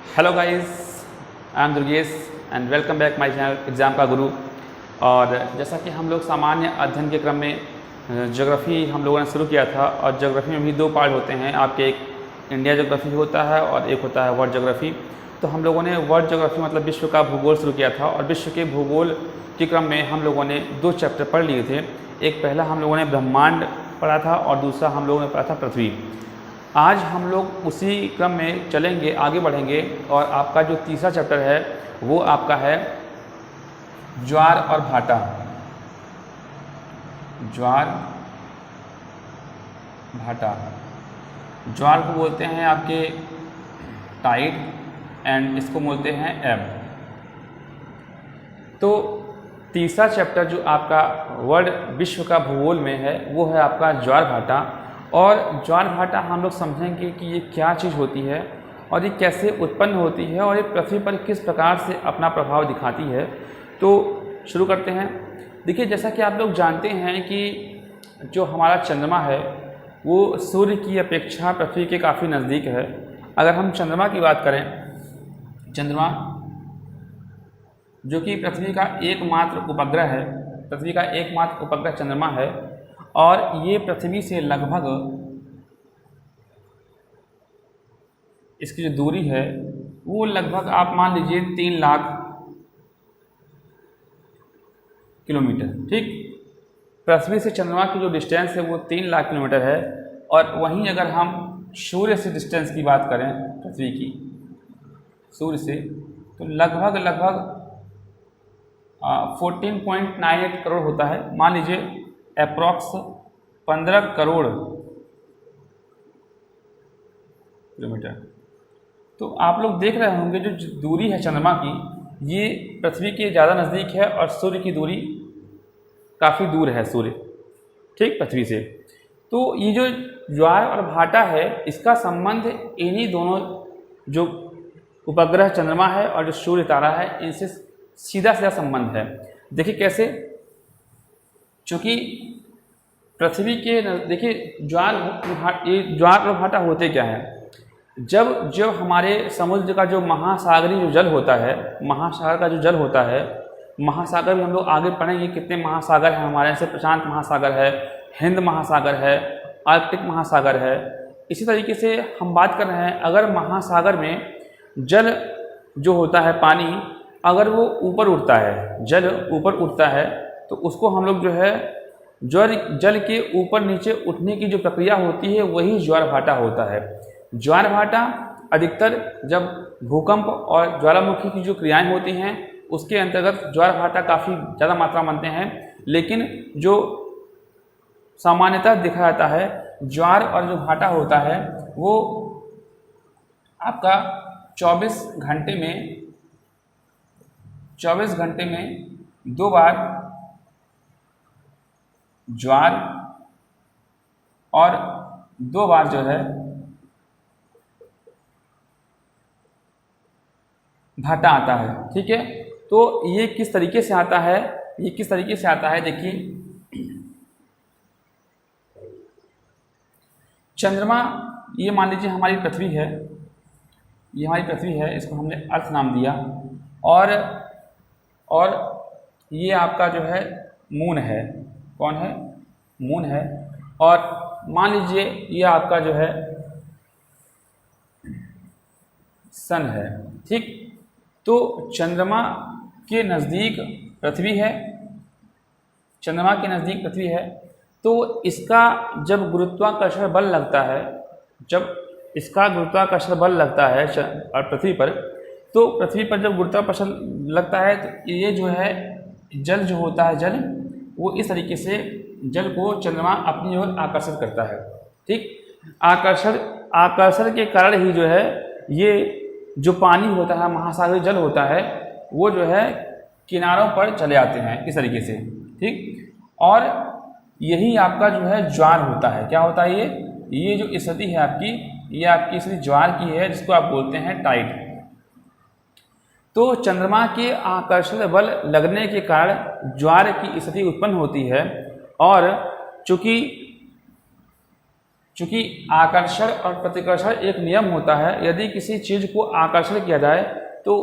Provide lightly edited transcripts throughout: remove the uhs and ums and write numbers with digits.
Hello guys, I am Durgesh and welcome back my channel exam का गुरु। और जैसा कि हम लोग सामान्य अध्ययन के क्रम में ज्योग्राफी हम लोगों ने शुरू किया था, और ज्योग्राफी में भी दो पार्ट होते हैं आपके, एक इंडिया ज्योग्राफी होता है और एक होता है वर्ल्ड ज्योग्राफी। तो हम लोगों ने वर्ल्ड ज्योग्राफी मतलब विश्व का भूगोल शुरू किया था, और विश्व के भूगोल के क्रम में हम लोगों ने दो चैप्टर पढ़ लिए थे। एक पहला हम लोगों ने ब्रह्मांड पढ़ा था और दूसरा हम लोगों ने पढ़ा था पृथ्वी। आज हम लोग उसी क्रम में चलेंगे, आगे बढ़ेंगे, और आपका जो तीसरा चैप्टर है वो आपका है ज्वार और भाटा। ज्वार भाटा, ज्वार को बोलते हैं आपके टाइड एंड इसको बोलते हैं एब। तो तीसरा चैप्टर जो आपका वर्ल्ड विश्व का भूगोल में है वो है आपका ज्वार भाटा। और ज्वार भाटा हम लोग समझेंगे कि ये क्या चीज़ होती है और ये कैसे उत्पन्न होती है और ये पृथ्वी पर किस प्रकार से अपना प्रभाव दिखाती है। तो शुरू करते हैं। देखिए, जैसा कि आप लोग जानते हैं कि जो हमारा चंद्रमा है वो सूर्य की अपेक्षा पृथ्वी के काफ़ी नज़दीक है। अगर हम चंद्रमा की बात करें, चंद्रमा जो कि पृथ्वी का एकमात्र उपग्रह है, पृथ्वी का एकमात्र उपग्रह चंद्रमा है, और ये पृथ्वी से लगभग, इसकी जो दूरी है वो लगभग आप मान लीजिए 3 लाख किलोमीटर। ठीक, पृथ्वी से चंद्रमा की जो डिस्टेंस है वो 3 लाख किलोमीटर है। और वहीं अगर हम सूर्य से डिस्टेंस की बात करें, पृथ्वी की सूर्य से, तो लगभग 14.98 करोड़ होता है। मान लीजिए अप्रॉक्स 15 करोड़ किलोमीटर। तो आप लोग देख रहे होंगे जो दूरी है चंद्रमा की, ये पृथ्वी के ज़्यादा नज़दीक है और सूर्य की दूरी काफ़ी दूर है, सूर्य ठीक पृथ्वी से। तो ये जो ज्वार और भाटा है इसका संबंध इन्हीं दोनों जो उपग्रह चंद्रमा है और जो सूर्य तारा है इनसे सीधा सीधा संबंध है। देखिए कैसे, चूँकि पृथ्वी के, देखिए ज्वार और भाटा होते क्या है, जब हमारे समुद्र का जो महासागरीय जो जल होता है, महासागर का जो जल होता है, महासागर भी हम लोग आगे पढ़ेंगे कितने महासागर हैं हमारे, जैसे प्रशांत महासागर है, हिंद महासागर है, आर्कटिक महासागर है। इसी तरीके से हम बात कर रहे हैं, अगर महासागर में जल जो होता है, पानी अगर वो ऊपर उठता है, जल ऊपर उठता है, तो उसको हम लोग जो है जल के ऊपर नीचे उठने की जो प्रक्रिया होती है वही ज्वार भाटा होता है। ज्वार भाटा अधिकतर जब भूकंप और ज्वालामुखी की जो क्रियाएं होती हैं उसके अंतर्गत ज्वार भाटा काफ़ी ज़्यादा मात्रा बनते हैं। लेकिन जो सामान्यतः देखा जाता है, ज्वार और जो भाटा होता है वो आपका 24 घंटे में 2 बार ज्वार और 2 बार जो है भाटा आता है। ठीक है, तो ये किस तरीके से आता है, देखिए चंद्रमा, ये मान लीजिए हमारी पृथ्वी है, ये हमारी पृथ्वी है, इसको हमने अर्थ नाम दिया, और ये आपका जो है मून है। कौन है? मून है। और मान लीजिए ये आपका जो है सन है। ठीक, तो चंद्रमा के नज़दीक पृथ्वी है, चंद्रमा के नज़दीक पृथ्वी है। तो इसका जब गुरुत्वाकर्षण बल लगता है, और पृथ्वी पर, तो पृथ्वी पर जब गुरुत्वाकर्षण लगता है तो ये जो है जल जो होता है, जल वो इस तरीके से जल को चंद्रमा अपनी ओर आकर्षित करता है। ठीक, आकर्षण के कारण ही जो है ये जो पानी होता है, महासागरीय जल होता है, वो जो है किनारों पर चले आते हैं इस तरीके से। ठीक, और यही आपका जो है ज्वार होता है। क्या होता है? ये जो स्थिति है आपकी, ये आपकी स्थिति ज्वार की है, जिसको आप बोलते हैं टाइड। तो चंद्रमा के आकर्षण बल लगने के कारण ज्वार की स्थिति उत्पन्न होती है। और चूँकि आकर्षण और प्रतिकर्षण एक नियम होता है, यदि किसी चीज़ को आकर्षण किया जाए तो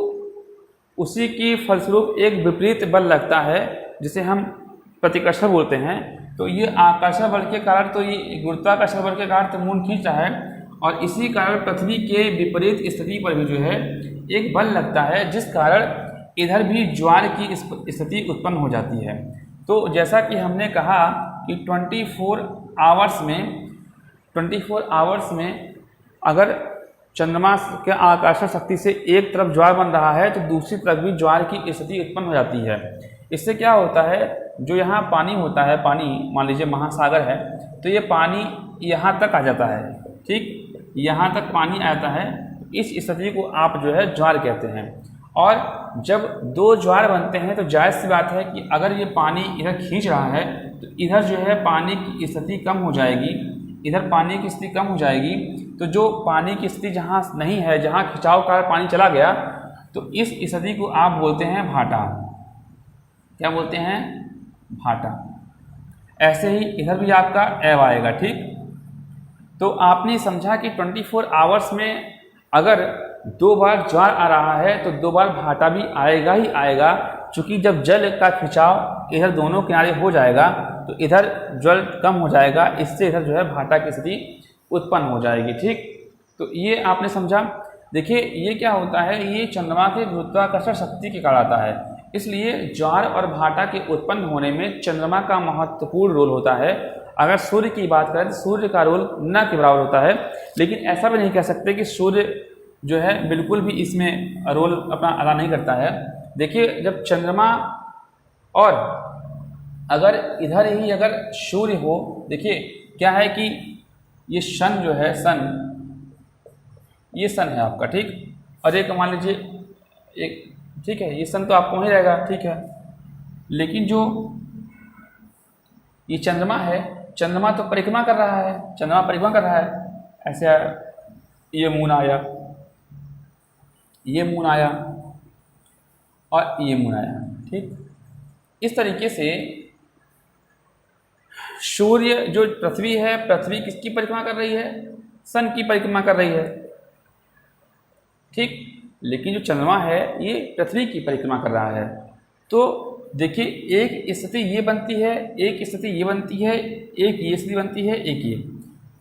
उसी की फलस्वरूप एक विपरीत बल लगता है जिसे हम प्रतिकर्षण बोलते हैं। तो ये आकर्षण बल के कारण, तो ये गुरुत्वाकर्षण बल के कारण तो मून खींच रहा है, और इसी कारण पृथ्वी के विपरीत स्थिति पर भी जो है एक बल लगता है, जिस कारण इधर भी ज्वार की स्थिति उत्पन्न हो जाती है। तो जैसा कि हमने कहा कि 24 आवर्स में अगर चंद्रमा के आकर्षण शक्ति से एक तरफ ज्वार बन रहा है तो दूसरी तरफ भी ज्वार की स्थिति उत्पन्न हो जाती है। इससे क्या होता है, जो यहाँ पानी होता है, पानी मान लीजिए महासागर है, तो ये पानी यहाँ तक आ जाता है, ठीक, यहाँ तक पानी आता है। इस स्थिति को आप जो है ज्वार कहते हैं। और जब दो ज्वार बनते हैं तो जायज़ सी बात है कि अगर ये पानी इधर खींच रहा है तो इधर जो है पानी की स्थिति कम हो जाएगी, इधर पानी की स्थिति कम हो जाएगी। तो जो पानी की स्थिति जहाँ नहीं है, जहाँ खिंचाव का पानी चला गया, तो इस स्थिति को आप बोलते हैं भाटा। क्या बोलते हैं? भाटा। ऐसे ही इधर भी आपका एव आएगा, ठीक। तो आपने समझा कि 24 आवर्स में अगर 2 बार ज्वार आ रहा है तो 2 बार भाटा भी आएगा ही आएगा, क्योंकि जब जल का खिंचाव इधर दोनों किनारे हो जाएगा तो इधर जल कम हो जाएगा, इससे इधर जो है भाटा की स्थिति उत्पन्न हो जाएगी, ठीक। तो ये आपने समझा। देखिए ये क्या होता है, ये चंद्रमा के गुरुत्वाकर्षण शक्ति के कारण आता है, इसलिए ज्वार और भाटा के उत्पन्न होने में चंद्रमा का महत्वपूर्ण रोल होता है। अगर सूर्य की बात करें तो सूर्य का रोल न के बराबर होता है, लेकिन ऐसा भी नहीं कह सकते कि सूर्य जो है बिल्कुल भी इसमें रोल अपना अदा नहीं करता है। देखिए जब चंद्रमा और अगर इधर ही अगर सूर्य हो, देखिए क्या है कि ये सन जो है, ये सन है आपका, ठीक, और एक मान लीजिए एक, ठीक है, ये सन तो आपको नहीं रहेगा, ठीक है, लेकिन जो ये चंद्रमा है, चंद्रमा तो परिक्रमा कर रहा है, चंद्रमा परिक्रमा कर रहा है, ऐसे ये मून आया, ये मून आया और ये मून आया, ठीक। इस तरीके से सूर्य जो पृथ्वी है, पृथ्वी किसकी परिक्रमा कर रही है? सन की परिक्रमा कर रही है, ठीक। लेकिन जो चंद्रमा है ये पृथ्वी की परिक्रमा कर रहा है। तो देखिए एक स्थिति ये बनती है, एक स्थिति ये बनती है, एक ये स्थिति बनती है, एक ये।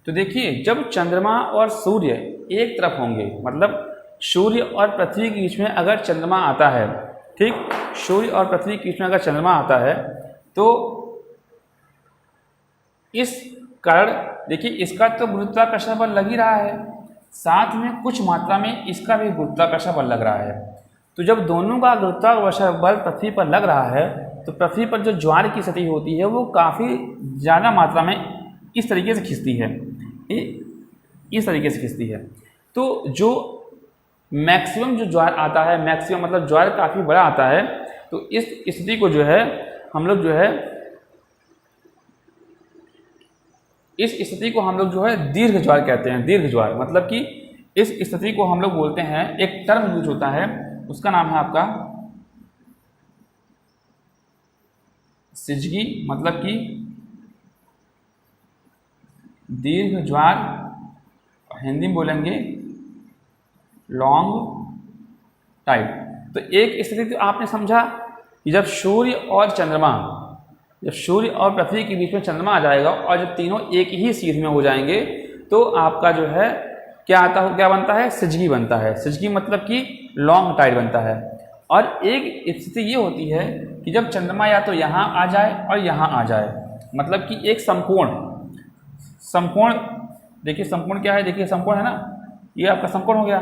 तो देखिए जब चंद्रमा और सूर्य एक तरफ होंगे, मतलब सूर्य और पृथ्वी के बीच में अगर चंद्रमा आता है, ठीक, सूर्य और पृथ्वी के बीच में अगर चंद्रमा आता है तो इस कारण देखिए इसका तो गुरुत्वाकर्षण बल लग ही रहा है, साथ में कुछ मात्रा में इसका भी गुरुत्वाकर्षण बल लग रहा है। तो जब दोनों का गुरुत्वाकर्षण बल पृथ्वी पर लग रहा है तो पृथ्वी पर जो ज्वार की स्थिति होती है वो काफ़ी ज़्यादा मात्रा में इस तरीके से खिंचती है, इस तरीके से खिंचती है। तो जो मैक्सिमम जो ज्वार आता है, मैक्सिमम मतलब ज्वार काफ़ी बड़ा आता है, तो इस स्थिति को जो है हम लोग जो है इस स्थिति को हम लोग जो है दीर्घ ज्वार कहते हैं। दीर्घ ज्वार मतलब कि इस स्थिति को हम लोग बोलते हैं, एक टर्म यूज होता है, उसका नाम है आपका सिजगी, मतलब कि दीर्घ ज्वार, हिंदी में बोलेंगे लॉन्ग टाइड। तो एक स्थिति तो आपने समझा कि जब सूर्य और चंद्रमा, जब सूर्य और पृथ्वी के बीच में चंद्रमा आ जाएगा और जब तीनों एक ही सीध में हो जाएंगे तो आपका जो है क्या बनता है? सिजगी बनता है। सिजगी मतलब कि लॉन्ग टाइड बनता है। और एक स्थिति ये होती है कि जब चंद्रमा या तो यहाँ आ जाए और यहाँ आ जाए, मतलब कि एक समकोण, देखिए समकोण क्या है, देखिए समकोण है ना, ये आपका समकोण हो गया।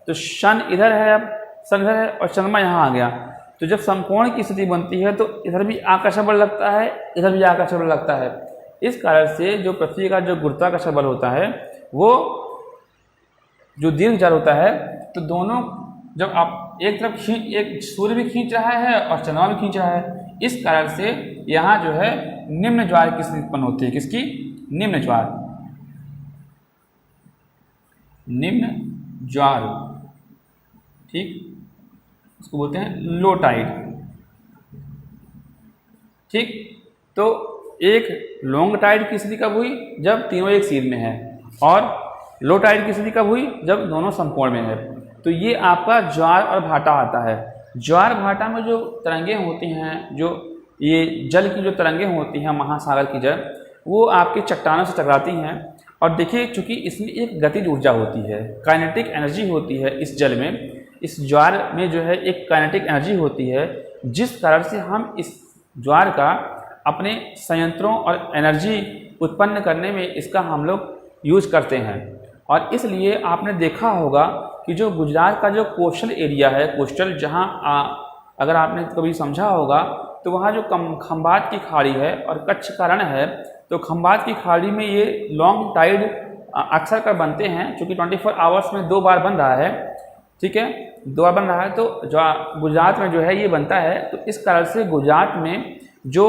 तो सन इधर है, अब सन इधर है और चंद्रमा यहाँ आ गया। तो जब समकोण की स्थिति बनती है तो इधर भी आकर्षण बल लगता है, इधर भी आकर्षण बल लगता है। इस कारण से जो पृथ्वी का जो गुरुत्वाकर्षण बल होता है वो जो दीर्घ ज्वार होता है, तो दोनों जब आप एक तरफ एक सूर्य भी खींच रहा है और चंद्रमा भी खींच रहा है, इस कारण से यहाँ जो है निम्न ज्वार की स्थिति उत्पन्न होती है। किसकी? निम्न ज्वार, निम्न ज्वार, ठीक, उसको बोलते हैं लो टाइड, ठीक। तो एक लॉन्ग टाइड की स्थिति कब हुई? जब तीनों एक सीध में है। और लो टाइड की स्थिति कब हुई, जब दोनों समकोण में है। तो ये आपका ज्वार और भाटा आता है। ज्वार भाटा में जो तरंगें होती हैं, जो ये जल की जो तरंगें होती हैं महासागर की जल, वो आपके चट्टानों से टकराती हैं। और देखिए चूँकि इसमें एक गतिज ऊर्जा होती है, काइनेटिक एनर्जी होती है इस जल में, इस ज्वार में जो है एक काइनेटिक एनर्जी होती है, जिस कारण से हम इस ज्वार का अपने संयंत्रों और एनर्जी उत्पन्न करने में इसका हम लोग यूज करते हैं। और इसलिए आपने देखा होगा कि जो गुजरात का जो कोस्टल एरिया है, कोस्टल जहाँ अगर आपने कभी समझा होगा तो वहाँ जो खंबात की खाड़ी है और कच्छ का रण है, तो खंबात की खाड़ी में ये लॉन्ग टाइड अक्सर कर बनते हैं, क्योंकि 24 आवर्स में 2 बार बन रहा है, ठीक है, 2 बार बन रहा है। तो जो गुजरात में जो है ये बनता है। तो इस कारण से गुजरात में जो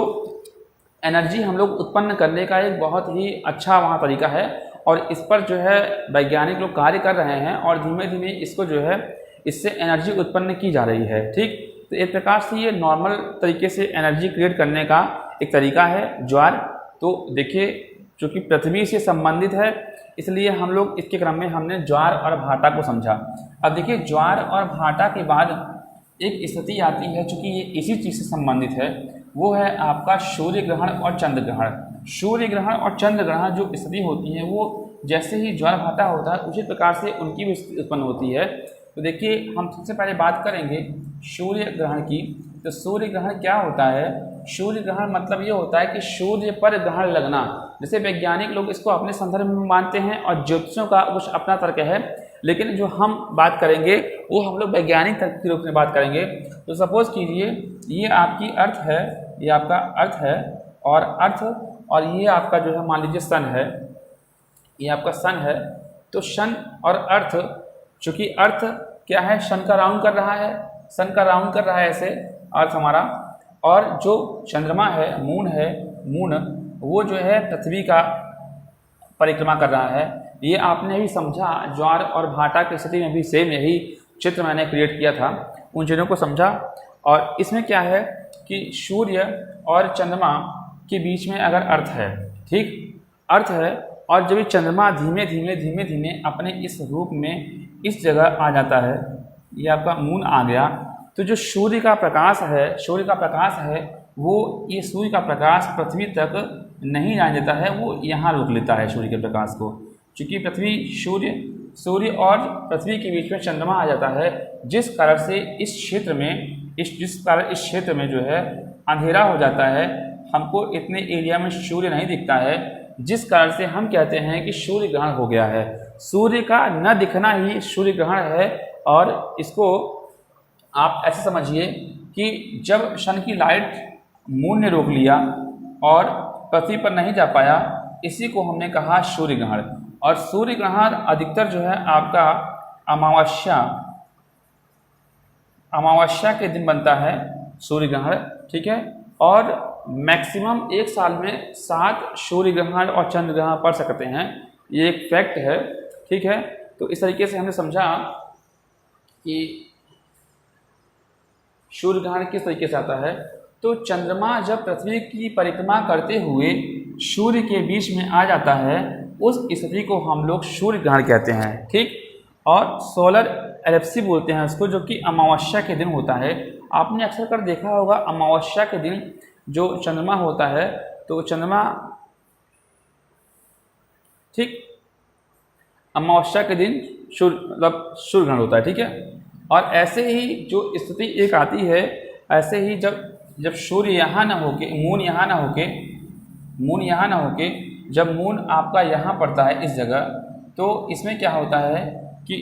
एनर्जी हम लोग उत्पन्न करने का एक बहुत ही अच्छा वहाँ तरीका है, और इस पर जो है वैज्ञानिक लोग कार्य कर रहे हैं, और धीमे धीमे इसको जो है इससे एनर्जी उत्पन्न की जा रही है। ठीक, तो एक प्रकार से ये नॉर्मल तरीके से एनर्जी क्रिएट करने का एक तरीका है ज्वार। तो देखिए चूँकि पृथ्वी से संबंधित है, इसलिए हम लोग इसके क्रम में हमने ज्वार और भाटा को समझा। अब देखिए ज्वार और भाटा के बाद एक स्थिति आती है, चूँकि ये इसी चीज़ से संबंधित है, वो है आपका सूर्य ग्रहण और चंद्र ग्रहण। सूर्य ग्रहण और चंद्र ग्रहण जो स्थिति होती है, वो जैसे ही ज्वार भाटा होता है उसी प्रकार से उनकी भी स्थिति उत्पन्न होती है। तो देखिए हम सबसे पहले बात करेंगे सूर्य ग्रहण की। तो सूर्य ग्रहण क्या होता है? सूर्य ग्रहण मतलब ये होता है कि सूर्य पर ग्रहण लगना। जैसे वैज्ञानिक लोग इसको अपने संदर्भ में मानते हैं और ज्योतिषों का कुछ अपना तर्क है, लेकिन जो हम बात करेंगे वो हम लोग वैज्ञानिक तर्क के रूप में बात करेंगे। तो सपोज कीजिए ये आपकी अर्थ है, ये आपका अर्थ है, और अर्थ और ये आपका जो है मान लीजिए सन है, ये आपका सन है। तो सन और अर्थ, चूँकि अर्थ क्या है, सन का राउंड कर रहा है, सन का राउंड कर रहा है ऐसे अर्थ हमारा, और जो चंद्रमा है, मून वो जो है पृथ्वी का परिक्रमा कर रहा है। ये आपने भी समझा, ज्वार और भाटा की स्थिति में भी सेम यही चित्र मैंने क्रिएट किया था, उन चीज़ों को समझा। और इसमें क्या है कि सूर्य और चंद्रमा के बीच में अगर अर्थ है, ठीक, अर्थ है, और जब चंद्रमा धीमे धीमे अपने इस रूप में इस जगह आ जाता है, ये आपका मून आ गया, तो जो सूर्य का प्रकाश है वो ये सूर्य का प्रकाश पृथ्वी तक नहीं जाने देता है, वो यहाँ रोक लेता है सूर्य के प्रकाश को। चूँकि पृथ्वी सूर्य और पृथ्वी के बीच में चंद्रमा आ जाता है, जिस कारण से इस क्षेत्र में जो है अंधेरा हो जाता है, हमको इतने एरिया में सूर्य नहीं दिखता है, जिस कारण से हम कहते हैं कि सूर्य ग्रहण हो गया है। सूर्य का न दिखना ही सूर्य ग्रहण है। और इसको आप ऐसे समझिए कि जब सन की लाइट मून ने रोक लिया और पृथ्वी पर नहीं जा पाया, इसी को हमने कहा सूर्य ग्रहण। और सूर्य ग्रहण अधिकतर जो है आपका अमावस्या के दिन बनता है सूर्य ग्रहण, ठीक है। और मैक्सिमम एक साल में 7 सूर्य ग्रहण और चंद्र ग्रहण पड़ सकते हैं, ये एक फैक्ट है, ठीक है। तो इस तरीके से हमने समझा कि सूर्य ग्रहण किस तरीके से आता है। तो चंद्रमा जब पृथ्वी की परिक्रमा करते हुए सूर्य के बीच में आ जाता है, उस स्थिति को हम लोग सूर्य ग्रहण कहते हैं, ठीक। और सोलर एलिप्सी बोलते हैं उसको, जो कि अमावस्या के दिन होता है। आपने अक्सर कर देखा होगा अमावस्या के दिन जो चंद्रमा होता है, तो चंद्रमा, ठीक, अमावस्या के दिन सूर्य ग्रहण होता है, ठीक है। और ऐसे ही जो स्थिति एक आती है, ऐसे ही जब सूर्य यहाँ ना होके, मून यहाँ ना होके जब मून आपका यहाँ पड़ता है इस जगह, तो इसमें क्या होता है कि,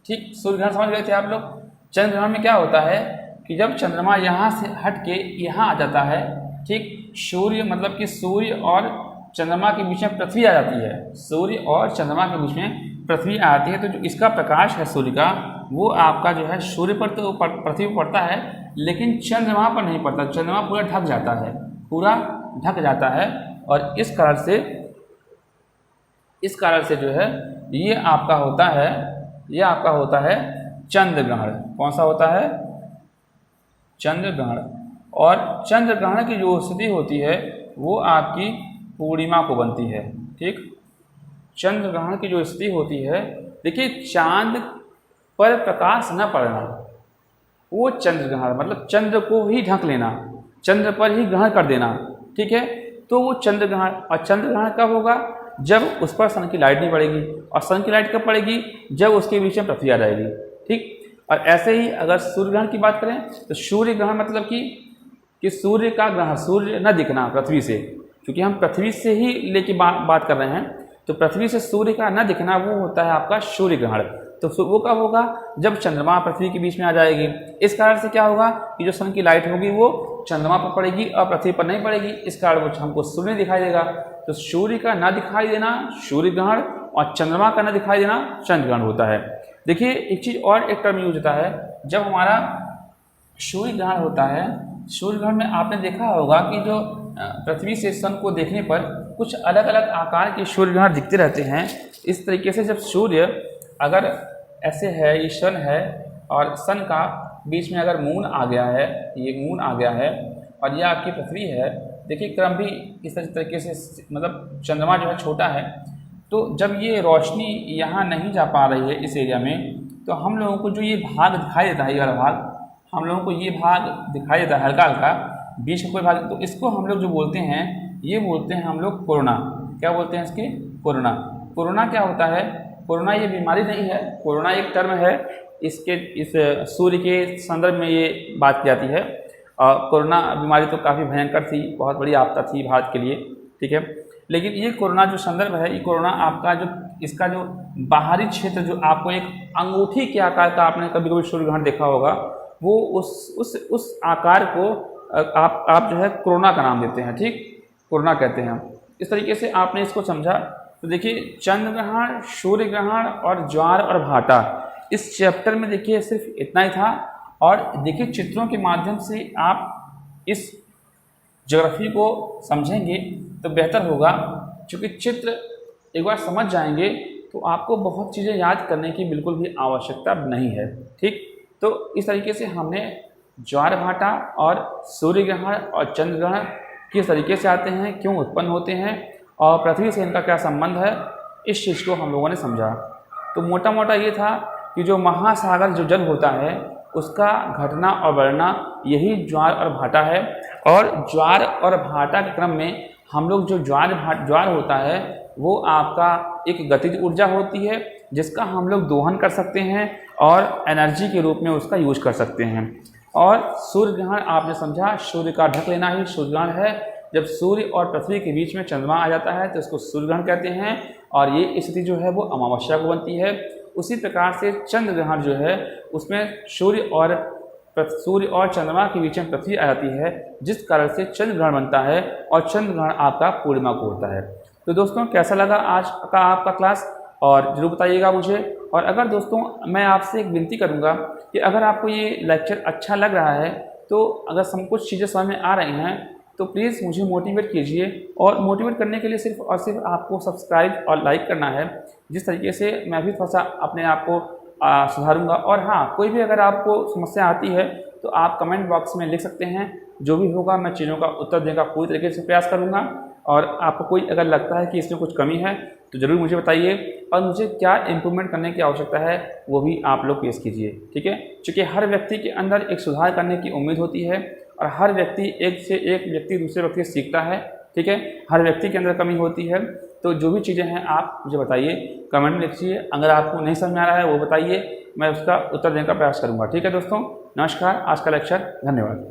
ठीक, सूर्य ग्रहण समझ गए थे आप लोग। चंद्र ग्रहण में क्या होता है कि जब चंद्रमा यहाँ से हट के यहाँ आ जाता है, ठीक, सूर्य मतलब कि सूर्य और चंद्रमा के बीच में पृथ्वी आ जाती है, सूर्य और चंद्रमा के बीच में पृथ्वी आ जाती है। तो जो इसका प्रकाश है सूर्य का, वो आपका जो है सूर्य पर तो पृथ्वी पर पड़ता है, लेकिन चंद्रमा पर नहीं पड़ता, चंद्रमा पूरा ढक जाता है। और इस कारण से जो है ये आपका होता है चंद्र ग्रहण। कौन सा होता है? चंद्र ग्रहण। और चंद्र ग्रहण की जो स्थिति होती है वो आपकी पूर्णिमा को बनती है। ठीक, चंद्र ग्रहण की जो स्थिति होती है, देखिए चांद पर प्रकाश न पड़ना, वो चंद्र ग्रहण, मतलब चंद्र को ही ढक लेना, चंद्र पर ही ग्रहण कर देना। ठीक है, तो वो चंद्र ग्रहण। और चंद्र ग्रहण कब होगा? जब उस पर सन की लाइट नहीं पड़ेगी। और सन की लाइट कब पड़ेगी? जब उसके बीच में पृथ्वी आ जाएगी। ठीक, और ऐसे ही अगर सूर्य ग्रहण की बात करें तो सूर्य ग्रहण मतलब कि सूर्य का ग्रहण, सूर्य न दिखना पृथ्वी से, क्योंकि हम पृथ्वी से ही लेके बात कर रहे हैं, तो पृथ्वी से सूर्य का न दिखना वो होता है आपका सूर्य ग्रहण। तो वो कब होगा? जब चंद्रमा पृथ्वी के बीच में आ जाएगी। इस कारण से क्या होगा कि जो सन की लाइट होगी वो चंद्रमा पर पड़ेगी और पृथ्वी पर नहीं पड़ेगी, इस कारण वो हमको सूर्य नहीं दिखाई देगा। तो सूर्य का न दिखाई देना सूर्य ग्रहण, और चंद्रमा का न दिखाई देना चंद्र ग्रहण होता है। देखिए एक चीज़ और, एक टर्म यूज होता है जब हमारा सूर्य ग्रहण होता है। सूर्य ग्रहण में आपने देखा होगा कि जो पृथ्वी से सन को देखने पर कुछ अलग अलग आकार के सूर्य ग्रहण दिखते रहते हैं। इस तरीके से जब सूर्य अगर ऐसे है, ये सन है और सन का बीच में अगर मून आ गया है, ये मून आ गया है और ये आपकी पृथ्वी है, देखिए क्रम भी इस तरीके से, मतलब चंद्रमा जो है छोटा है, तो जब ये रोशनी यहाँ नहीं जा पा रही है इस एरिया में, तो हम लोगों को जो ये भाग दिखाई देता है, ये वाला भाग, हम लोगों को ये भाग दिखाई देता है हल्का हल्का, बीच का कोई भाग, तो इसको हम लोग जो बोलते हैं, ये बोलते हैं हम लोग कोरोना। क्या बोलते हैं इसके? कोरोना। कोरोना क्या होता है? कोरोना ये बीमारी नहीं है, कोरोना एक टर्म है, इस सूर्य के संदर्भ में ये बात की जाती है। और कोरोना बीमारी तो काफ़ी भयंकर थी, बहुत बड़ी आपदा थी भारत के लिए। ठीक है, लेकिन ये कोरोना जो संदर्भ है, ये कोरोना आपका जो इसका जो बाहरी क्षेत्र, जो आपको एक अंगूठी के आकार का, आपने कभी कभी सूर्य ग्रहण देखा होगा, वो उस आकार को आप जो है कोरोना का नाम देते हैं। ठीक, कोरोना कहते हैं। इस तरीके से आपने इसको समझा। तो देखिए चंद्र ग्रहण, सूर्य ग्रहण और ज्वार और भाटा, इस चैप्टर में देखिए सिर्फ इतना ही था। और देखिए चित्रों के माध्यम से आप इस ज्योग्राफी को समझेंगे तो बेहतर होगा, क्योंकि चित्र एक बार समझ जाएंगे तो आपको बहुत चीज़ें याद करने की बिल्कुल भी आवश्यकता नहीं है। ठीक, तो इस तरीके से हमने ज्वार भाटा और सूर्य ग्रहण और चंद्र ग्रहण किस तरीके से आते हैं, क्यों उत्पन्न होते हैं और पृथ्वी से इनका क्या संबंध है, इस चीज़ को हम लोगों ने समझा। तो मोटा मोटा ये था कि जो महासागर जो जल होता है उसका घटना और बढ़ना यही ज्वार और भाटा है। और ज्वार और भाटा के क्रम में हम लोग जो ज्वार होता है वो आपका एक गतिज ऊर्जा होती है, जिसका हम लोग दोहन कर सकते हैं और एनर्जी के रूप में उसका यूज कर सकते हैं। और सूर्य ग्रहण आपने समझा, सूर्य का ढक लेना ही सूर्य ग्रहण है। जब सूर्य और पृथ्वी के बीच में चंद्रमा आ जाता है तो इसको सूर्य ग्रहण कहते हैं, और ये स्थिति जो है वो अमावस्या को बनती है। उसी प्रकार से चंद्र ग्रहण जो है उसमें सूर्य और चंद्रमा के बीच में पृथ्वी आ जाती है, जिस कारण से चंद्र ग्रहण बनता है, और चंद्र ग्रहण आपका पूर्णिमा को होता है। तो दोस्तों कैसा लगा आज का आपका क्लास, और ज़रूर बताइएगा मुझे। और अगर दोस्तों मैं आपसे एक विनती करूंगा कि अगर आपको ये लेक्चर अच्छा लग रहा है, तो अगर कुछ चीज़ें समझ में आ रही हैं, तो प्लीज़ मुझे मोटिवेट कीजिए। और मोटिवेट करने के लिए सिर्फ और सिर्फ आपको सब्सक्राइब और लाइक करना है, जिस तरीके से मैं भी थोड़ा सा अपने आप को सुधारूंगा। और हाँ, कोई भी अगर आपको समस्या आती है तो आप कमेंट बॉक्स में लिख सकते हैं, जो भी होगा मैं चीज़ों का उत्तर देने का पूरी तरीके से प्रयास करूँगा। और आपको कोई अगर लगता है कि इसमें कुछ कमी है तो ज़रूर मुझे बताइए, और मुझे क्या इम्प्रूवमेंट करने की आवश्यकता है वो भी आप लोग पेश कीजिए। ठीक है, क्योंकि हर व्यक्ति के अंदर एक सुधार करने की उम्मीद होती है, और हर व्यक्ति एक से एक व्यक्ति दूसरे व्यक्ति से सीखता है। ठीक है, हर व्यक्ति के अंदर कमी होती है। तो जो भी चीज़ें हैं आप मुझे बताइए, कमेंट में लिखिए। अगर आपको नहीं समझ में आ रहा है वो बताइए, मैं उसका उत्तर देने का प्रयास करूँगा। ठीक है दोस्तों, नमस्कार, आज का लेक्चर, धन्यवाद।